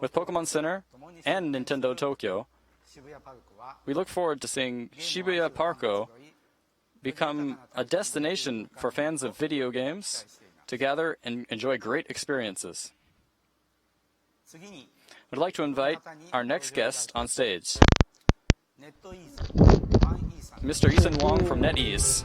With Pokemon Center and Nintendo Tokyo, we look forward to seeing Shibuya Parko become a destination for fans of video games to gather and enjoy great experiences. I'd like to invite our next guest on stage, Mr. Ethan Wong from NetEase.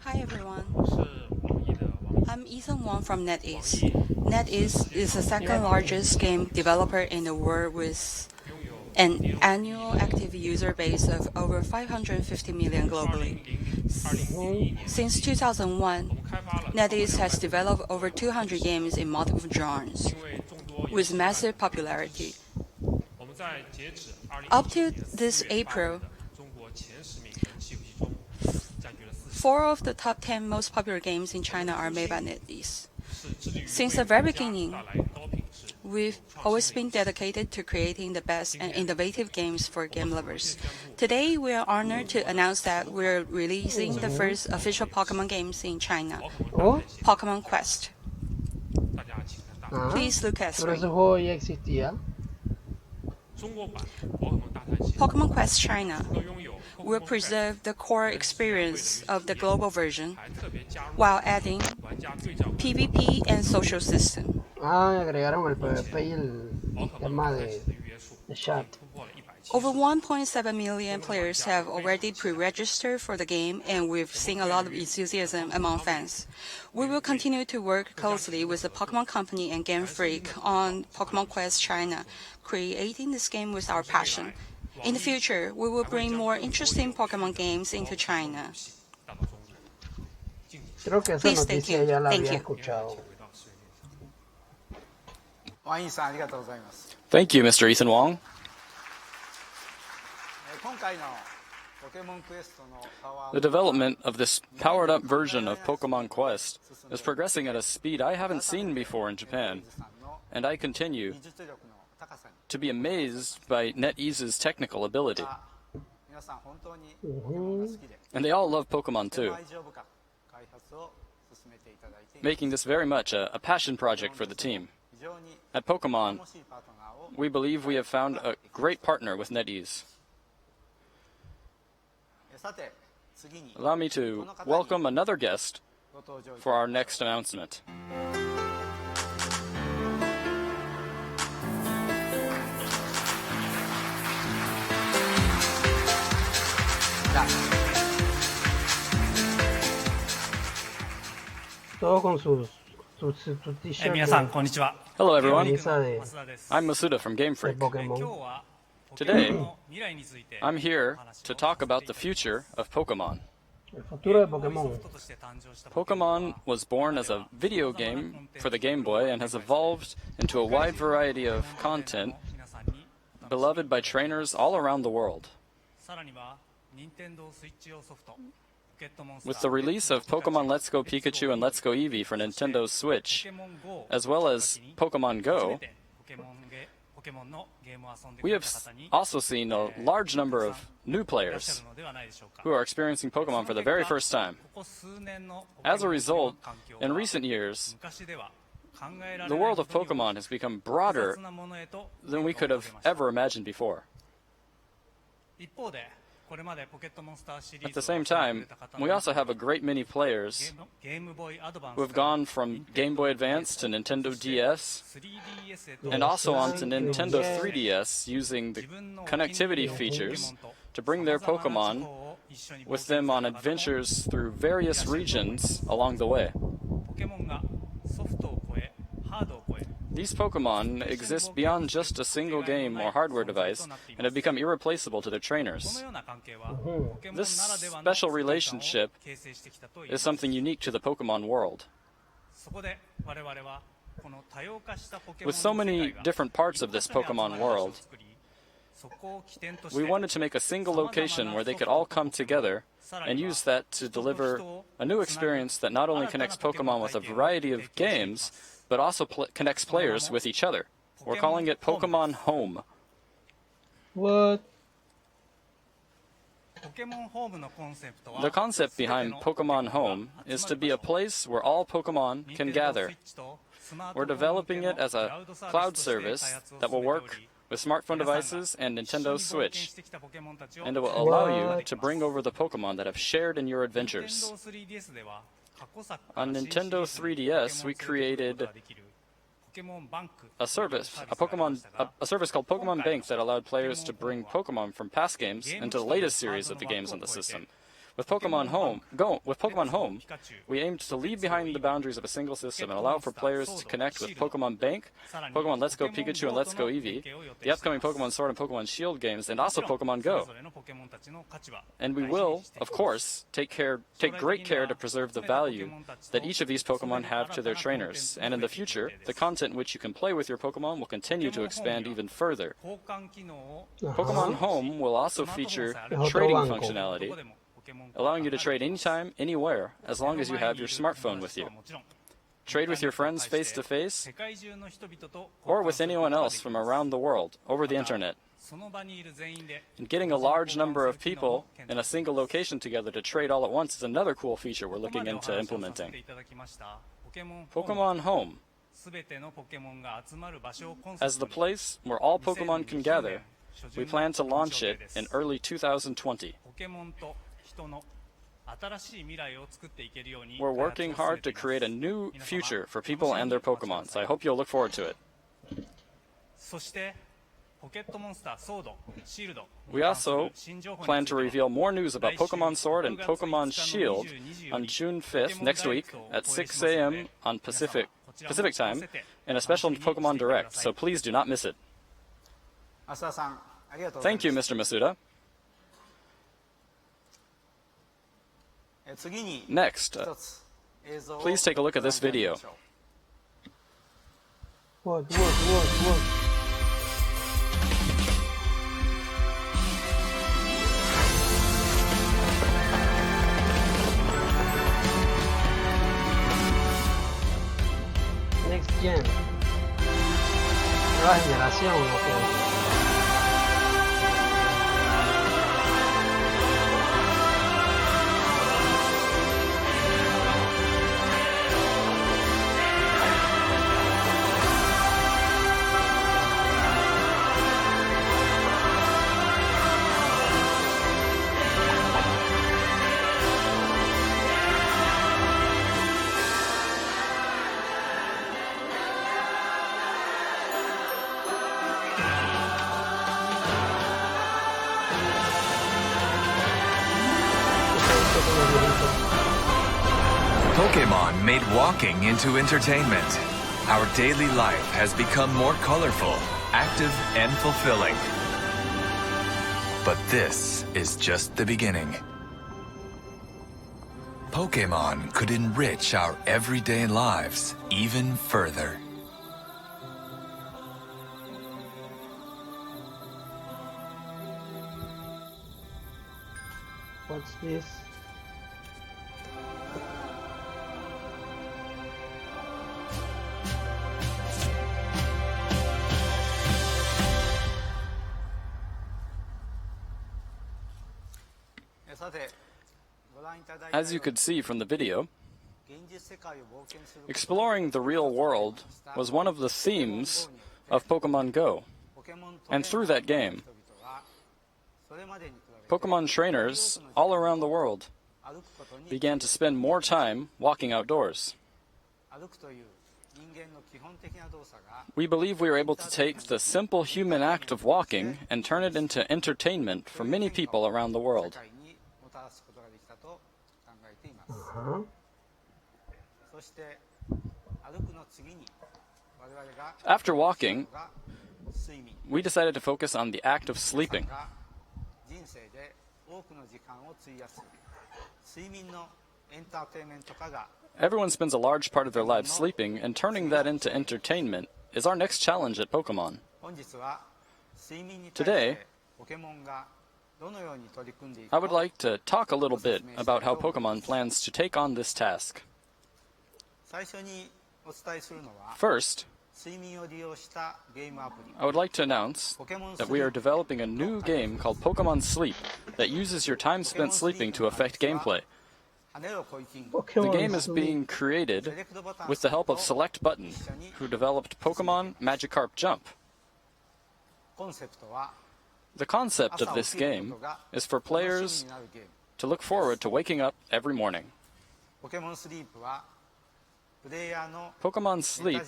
Hi everyone. I'm Ethan Wong from NetEase. NetEase is the second largest game developer in the world with an annual active user base of over 550 million globally. Since 2001, NetEase has developed over 200 games in multiple genres, with massive popularity. Up to this April, 4 of the top 10 most popular games in China are made by NetEase. Since the very beginning, we've always been dedicated to creating the best and innovative games for game lovers. Today, we are honored to announce that we're releasing the first official Pokemon games in China, Pokemon Quest. Please look at Pero ese screen. juego ya existía. Pokemon Quest China will preserve the core experience of the global version while adding PvP and social system. Agregaron el PvP y el tema de chat. Over 1.7 million players have already pre-registered for the game, and we've seen a lot of enthusiasm among fans. We will continue to work closely with the Pokemon Company and Game Freak on Pokemon Quest China, creating this game with our passion. In the future, we will bring more interesting Pokemon games into China. Creo que esa Please, thank noticia you. ya la Thank había you. escuchado. Thank you, Mr. Ethan Wong. The development of this powered-up version of Pokemon Quest is progressing at a speed I haven't seen before in Japan, and I continue to be amazed by NetEase's technical ability. And they all love Pokemon too, making this very much a passion project for the team. At Pokemon, we believe we have found a great partner with NetEase. Allow me to welcome another guest for our next announcement. Todo con sus t-shirts 皆さんこんにちは。 Hello, everyone. camisa de 増田です。 I'm Masuda from Game Freak. 今 Pokémon. 日は Today, の未来について I'm here to talk about the future of Pokemon. El futuro de ソ Pokémon. フトとして誕生した Pokemon was born as a video game for the Game Boy and has evolved into a wide variety of content 皆さんに beloved by trainers all around the world. さらには任天堂スイッチ用ソフトポケットモンスター With the release of Pokemon Let's Go Pikachu and Let's Go Eevee for Nintendo Switch, ポケモン GO as well as Pokemon 初め Go, てポケモンのゲームを遊んで we くれ have た方に also seen a large number of new いらっしゃ players るのではないでしょうか。 who are experiencing Pokemon for the very first time. ここ数年の As a result, 環境 in は recent years, 昔では考えられ the ない world of ほどに Pokemon has become broader 複雑なものへと than we could have ever imagined before. 一方でこれまでポケットモンスターシリー At ズ the を same 遊んでく time, れた方 we の also have a great many players ゲームボーイアドバン who ス have gone from Game Boy Advance to Nintendo DS 3DS へと and also onto Nintendo 3DS using the connectivity features to bring their Pokemon with them on adventures through various regions along the way. ポケモンがソフトを超えハードを超え These Pokemon exist beyond just a single game or hardware device and have become irreplaceable to their こ trainers. のような関係はポケモンな This らではの special 世界観を relationship 形成してきたといいま is す something unique to the Pokemon world. そこで我々はこの多様化したポケモン With so の世 many 界が different parts of this 一箇所に集ま Pokemon る場所を world, 作りそこを起点として we wanted to make a single location where they could all come together and use that to deliver a new experience that not only connects Pokemon with a variety of games, but also connects players with each other. We're calling it Pokemon Home. What? The concept behind Pokemon Home is to be a place where all Pokemon can gather. We're developing it as a cloud service that will work with smartphone devices and Nintendo Switch, and it will allow you to bring over the Pokemon that have shared in your adventures. On Nintendo 3DS, we created a service called Pokemon Bank that allowed players to bring Pokemon from past games into the latest series of the games on the system. With Pokemon Home, we aimed to leave behind the boundaries of a single system and allow for players to connect with Pokemon Bank, Pokemon Let's Go Pikachu and Let's Go Eevee, the upcoming Pokemon Sword and Pokemon Shield games, and also Pokemon Go. And we will, of course, take great care to preserve the value that each of these Pokemon have to their trainers. And in the future, the content in which you can play with your Pokemon will continue to expand even further. Pokemon Home will also feature trading functionality, allowing you to trade anytime, anywhere, as long as you have your smartphone with you. Trade with your friends face-to-face, or with anyone else from around the world, over the internet. And getting a large number of people in a single location together to trade all at once is another cool feature we're looking into implementing. Pokemon Home, as the place where all Pokemon can gather, we plan to launch it in early 2020. We're working hard to create a new future for people and their Pokemon, so I hope you'll look forward to it. We also plan to reveal more news about Pokemon Sword and Pokemon Shield on June 5th, next week, at 6 a.m. on Pacific time, in a special Pokemon Direct, so please do not miss it. Thank you, Mr. Masuda. Next, please take a look at this video. What? Next gen. Nueva generación, ok. Pokemon made walking into entertainment. Our daily life has become more colorful, active, and fulfilling. But this is just the beginning. Pokemon could enrich our everyday lives even further. What's this? As you could see from the video, exploring the real world was one of the themes of Pokemon Go. And through that game, Pokemon trainers all around the world began to spend more time walking outdoors. We believe we were able to take the simple human act of walking and turn it into entertainment for many people around the world. After walking, we decided to focus on the act of sleeping. Everyone spends a large part of their lives sleeping, and turning that into entertainment is our next challenge at Pokemon. Today, I would like to talk a little bit about how Pokemon plans to take on this task. First, I would like to announce that we are developing a new game called Pokemon Sleep that uses your time spent sleeping to affect gameplay. The game is being created with the help of Select Button, who developed Pokemon Magikarp Jump. The concept of this game is for players to look forward to waking up every morning. Pokemon Sleep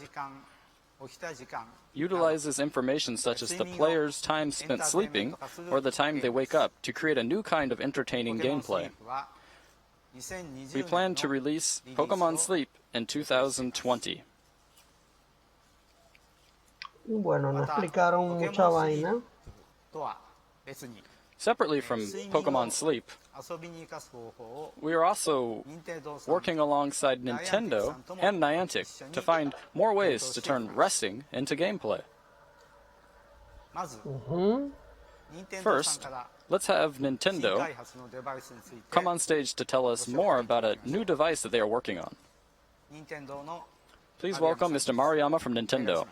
utilizes information such as the player's time spent sleeping or the time they wake up to create a new kind of entertaining gameplay. We plan to release Pokemon Sleep in 2020. Bueno, no explicaron mucha vaina. Separately from Pokemon Sleep, we are also working alongside Nintendo and Niantic to find more ways to turn resting into gameplay. First, let's have Nintendo come on stage to tell us more about a new device that they are working on. Please welcome Mr. Maruyama from Nintendo.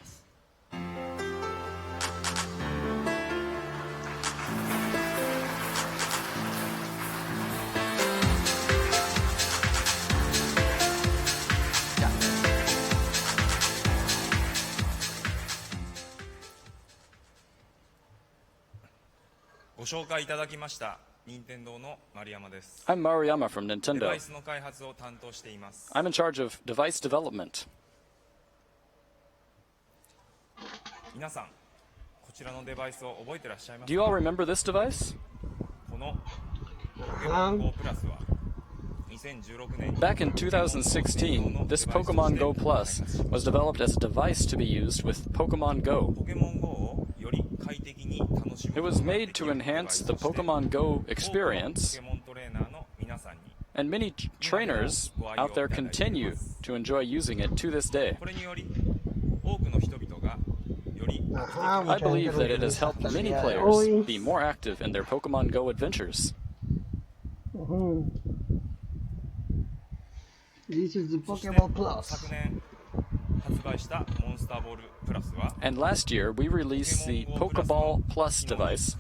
I'm Maruyama from Nintendo. I'm in charge of device development. Do you all remember this device? Back in 2016, this Pokemon Go Plus was developed as a device to be used with Pokemon Go. It was made to enhance the Pokemon Go experience, and many trainers out there continue to enjoy using it to this day. I believe that it has helped many players be more active in their Pokemon Go adventures. This is the Pokemon Plus. And last year, we released the Pokeball Plus device,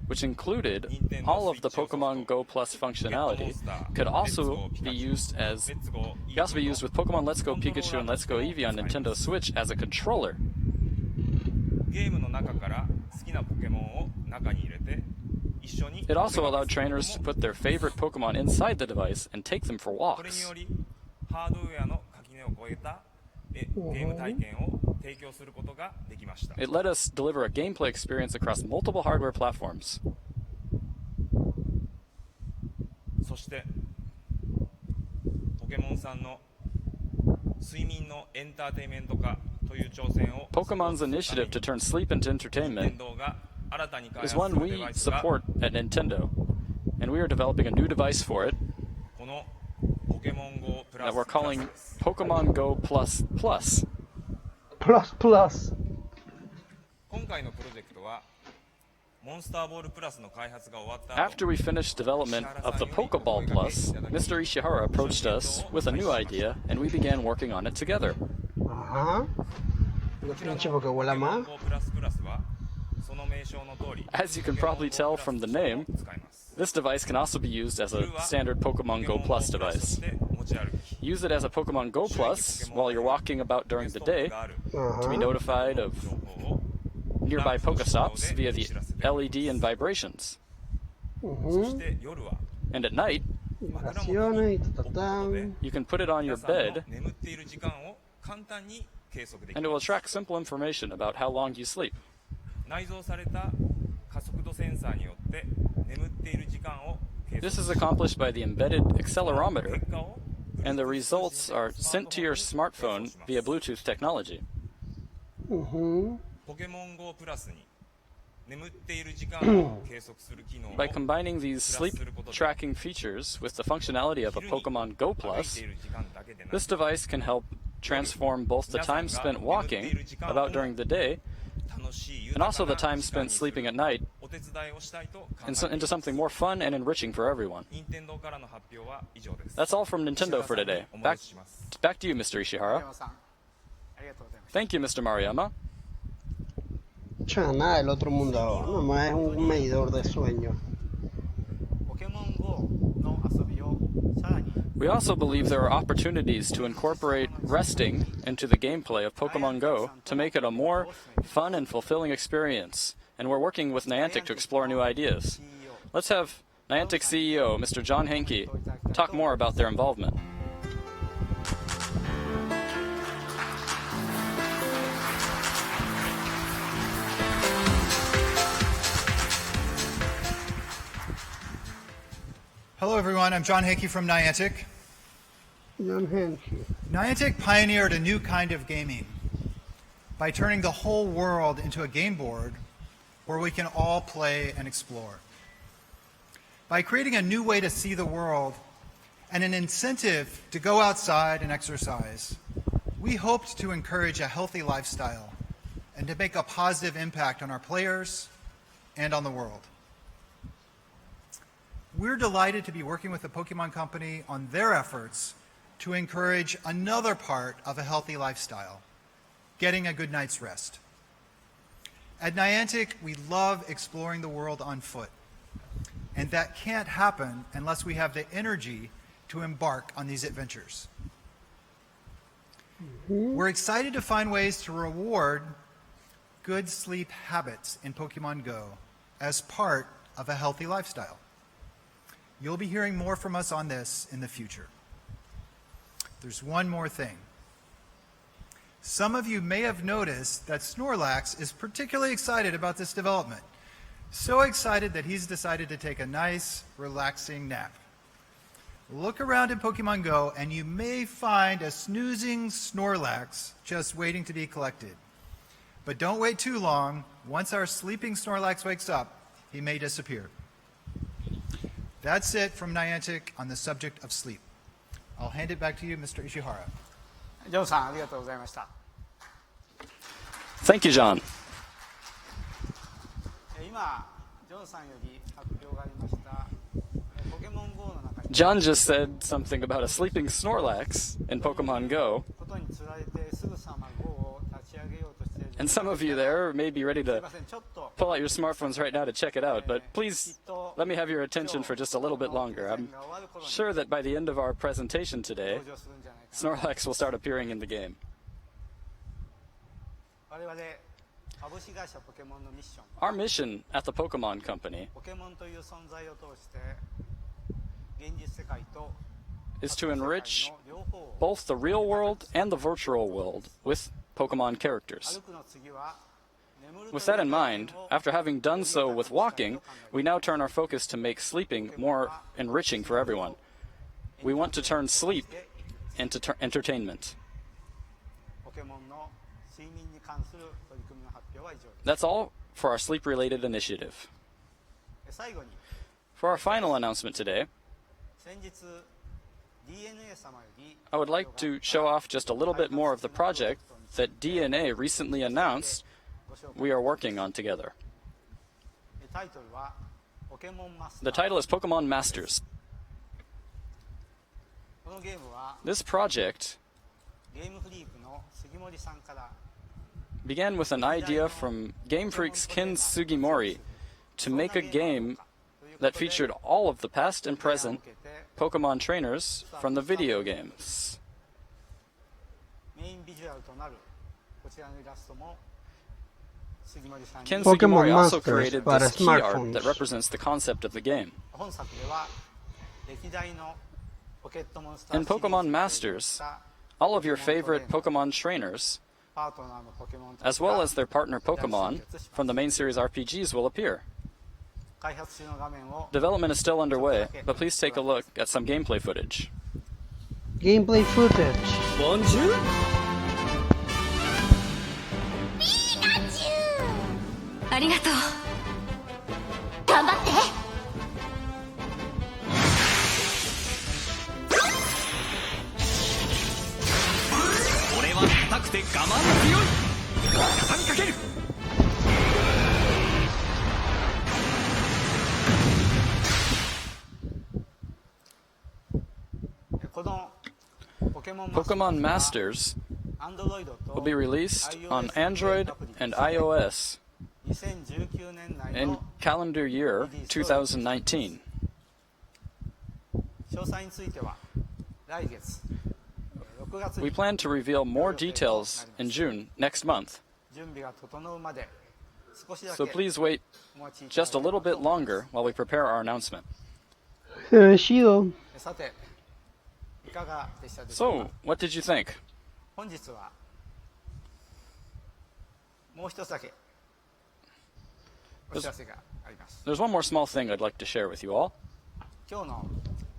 which included all of the Pokemon Go Plus functionality. Could also be used with Pokemon Let's Go Pikachu and Let's Go Eevee on Nintendo Switch as a controller. It also allowed trainers to put their favorite Pokemon inside the device and take them for walks. It let us deliver a gameplay experience across multiple hardware platforms. Pokemon's initiative to turn sleep into entertainment is one we support at Nintendo, and we are developing a new device for it that we're calling Pokemon Go Plus Plus. Plus. After we finished development of the Pokeball Plus, Mr. Ishihara approached us with a new idea, and we began working on it together. As you can probably tell from the name, this device can also be used as a standard Pokemon Go Plus device. Use it as a Pokemon Go Plus while you're walking about during the day to be notified of nearby Pokestops via the LED and vibrations. And at night, you can put it on your bed, and it will track simple information about how long you sleep. This is accomplished by the embedded accelerometer, and the results are sent to your smartphone via Bluetooth technology. By combining these sleep tracking features with the functionality of a Pokemon Go Plus, this device can help transform both the time spent walking about during the day and also the time spent sleeping at night into something more fun and enriching for everyone. That's all from Nintendo for today. Back to you, Mr. Ishihara. Thank you, Mr. Maruyama. Nada del otro mundo, nomás es un medidor de sueño. ポケモン GO の遊びをさらに We also believe there are opportunities to incorporate resting into the gameplay of Pokemon Go to make it a more fun and fulfilling experience, and we're working with Niantic to explore new ideas. Let's have Niantic CEO, Mr. John Henke, talk more about their involvement. Hello, everyone. I'm John Hickey from Niantic. John Henke. Niantic pioneered a new kind of gaming by turning the whole world into a game board where we can all play and explore. By creating a new way to see the world and an incentive to go outside and exercise, we hoped to encourage a healthy lifestyle and to make a positive impact on our players and on the world. We're delighted to be working with the Pokemon Company on their efforts to encourage another part of a healthy lifestyle, getting a good night's rest. At Niantic, we love exploring the world on foot, and that can't happen unless we have the energy to embark on these adventures. We're excited to find ways to reward good sleep habits in Pokemon Go as part of a healthy lifestyle. You'll be hearing more from us on this in the future. There's one more thing. Some of you may have noticed that Snorlax is particularly excited about this development. So excited that he's decided to take a nice, relaxing nap. Look around in Pokemon Go and you may find a snoozing Snorlax just waiting to be collected. But don't wait too long. Once our sleeping Snorlax wakes up, he may disappear. That's it from Niantic on the subject of sleep. I'll hand it back to you, Mr. Ishihara. ジョンさんありがとうございました。 Thank you, John. 今ジョンさんより発表がありましたポケモン GO の中に John just said something about a sleeping Snorlax in Pokemon Go, ことにつられてすぐさま GO を立ち上げようとしている and some of you there may be ready すい to ませんちょっと pull out your smartphones right now to check it out, but please let me have your attention for just a little bit longer. I'm sure that by the end of our presentation today, 登場するんじゃないかな Snorlax will start appearing in the game. 我々株式会社ポケモンのミッション Our mission at the Pokemon Company ポケモンという存在を通して現実世界と is to enrich の両方を both the real world and the virtual world with Pokemon characters. 歩くの次は眠る With that in mind, after having done so with walking, we now turn our focus to make sleeping more enriching for everyone. We want to turn sleep into entertainment. ポケモンの睡眠に関する取り組みの発表は以上です That's all for our sleep-related initiative. 最後に For our final announcement today, 先日 DNA 様より I would like to show off just a little bit more of the project that DNA recently announced ご紹介 we are working on together. タイトルはポケモンマスタ The ー title is Pokemon Masters. このゲームは This project ゲームフリークの杉森さんから began with an idea from Game Freak's Ken Sugimori to make a game that featured all of the past and present Pokemon trainers from the video games. メインビジュアルとなるこちらのイラストも杉森さんに Ken Pokemon Sugimori also Masters created para this key art smartphones. that represents the concept of the game. 本作では歴代のポケットモンスター In シリーズ Pokemon に Masters, all of your favorite Pokemon trainers, パートナーのポケモンたちが as well as their partner Pokemon from the main series RPGs, will appear. 開発中の画面を Development is still underway, but please take a look at some gameplay footage. Gameplay footage. ありがとう頑張って俺は硬くて我慢強い畳みかけるこのポケモン Pokemon マスター Masters will be released on Android and iOS 2019年内 in の calendar year 2019. 詳細については来月6月 We に plan to reveal more details in June next month, 準備が整うまで少しだ so け please wait お待ちいただ just a ければ little と bit 思います longer while we prepare our announcement. Se ve chido. さていかがでしたでしょう So, か what did you think? 本日はもう一つだけお知らせがあります There's one more small thing I'd like to share with you all. 今日の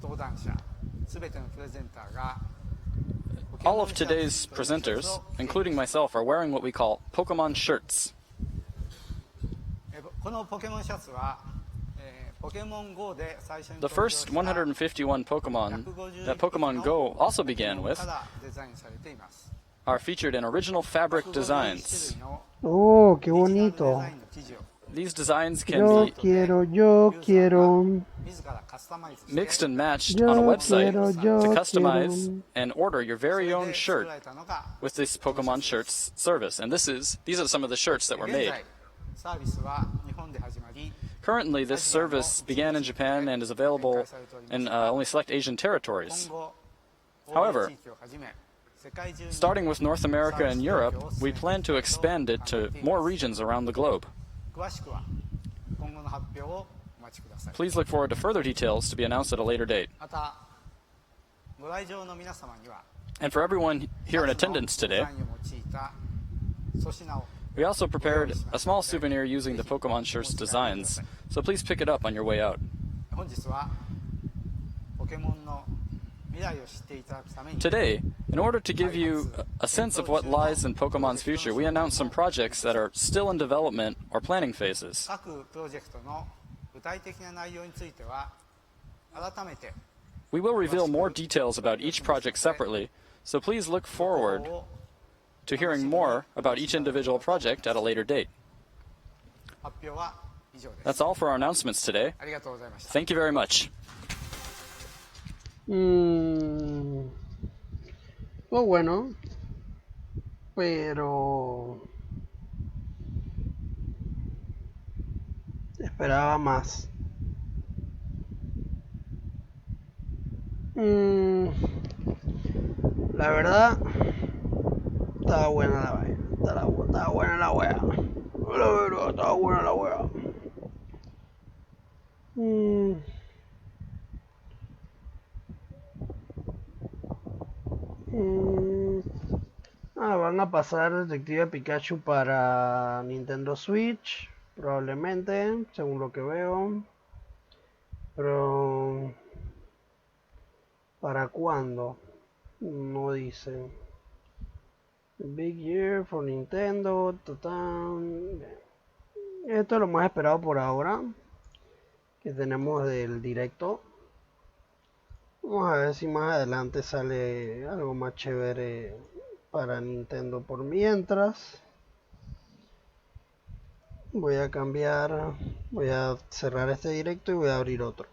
登壇者すべてのプレゼンターが All of today's presenters, including myself, are wearing what we call Pokemon shirts. このポケモンシャツはポケモン GO で最初に The 登場 first した151 Pokemon that Pokemon Go also began with からデザインされています are featured in original fabric designs. Oh, qué オリジナルデ bonito. ザインの生地を These designs can Yo be quiero, yo quiero. 自らカスタマイズして mixed and matched on a website to customize quiero. and order your very そ own れで shirt 作られたのが with this Pokemon shirts service. And these are some of the shirts that were 現 made. 在サービスは日本で始まり Currently, this service began in Japan and is available in only select Asian 今 territories. 後 However, 欧米地域をはじめ世界中に Starting with North America and Europe, we plan to expand it to more regions around the globe. 詳しくは今後の発表をお待ちください Please look forward to further details to be announced at a later date. またご来場の皆様には And for everyone here in attendance デ today, ザインを用いた粗品を we also prepared a small souvenir using the Pokemon shirts designs, so please pick it up on your way out. 本日はポケモンの未来を知っていただくために Today, in order to give you a sense of what lies in Pokemon's future, we announced some projects that are still in development or planning phases. 各プロジェクトの具体的な内容については改めて We will reveal more details about each project separately, so please look こ forward を to hearing more about each individual project at a later date. 発表は以上です That's all for our announcements today. ありがとうございました Thank you very much. Pues bueno. Pero esperaba más. La verdad, estaba buena la vaina. Estaba buena la wea. La verdad, estaba buena la wea. Van a pasar Detective Pikachu para Nintendo Switch, probablemente, según lo que veo. Pero ¿para cuándo? No dicen. Big Year for Nintendo. Esto es lo más esperado por ahora que tenemos del directo. Vamos a ver si más adelante sale algo más chévere para Nintendo. Por mientras voy a cerrar este directo y voy a abrir otro.